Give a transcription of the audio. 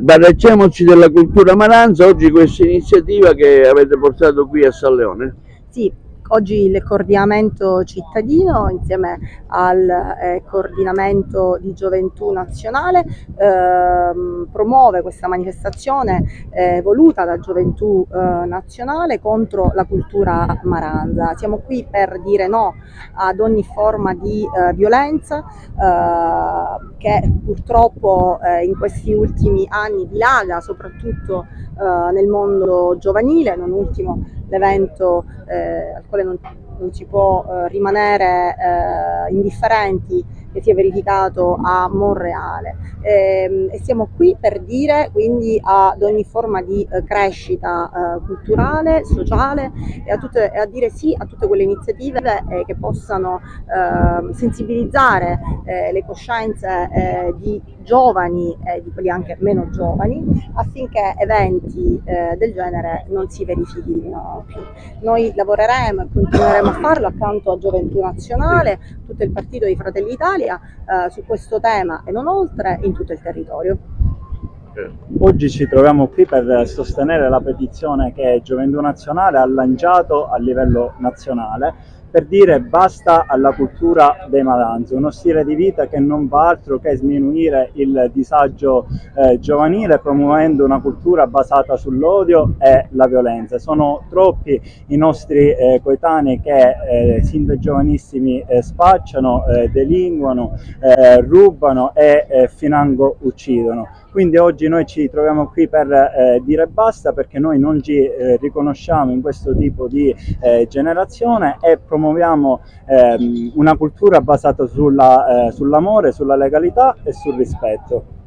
Sbaracciamoci della cultura Maranza, oggi questa iniziativa che avete portato qui a San Leone. Sì, oggi il coordinamento cittadino insieme al coordinamento di gioventù nazionale promuove questa manifestazione voluta da Gioventù Nazionale contro la cultura maranza. Siamo qui per dire no ad ogni forma di violenza che purtroppo in questi ultimi anni dilaga soprattutto nel mondo giovanile, non ultimo l'evento al quale non si può rimanere indifferenti, che si è verificato a Monreale, e siamo qui per dire quindi ad ogni forma di crescita culturale, sociale e a dire sì a tutte quelle iniziative che possano sensibilizzare le coscienze di giovani e di quelli anche meno giovani, affinché eventi del genere non si verifichino più. Noi lavoreremo e continueremo a farlo accanto a Gioventù Nazionale, tutto il partito di Fratelli d'Italia, su questo tema e non oltre, in tutto il territorio. Oggi ci troviamo qui per sostenere la petizione che Gioventù Nazionale ha lanciato a livello nazionale per dire basta alla cultura dei maranzi, uno stile di vita che non fa altro che sminuire il disagio giovanile, promuovendo una cultura basata sull'odio e la violenza. Sono troppi i nostri coetanei che sin da giovanissimi spacciano, delinquono, rubano e financo uccidono. Quindi oggi noi ci troviamo qui per dire basta, perché noi non ci riconosciamo in questo tipo di generazione e promuoviamo una cultura basata sull'amore, sulla legalità e sul rispetto.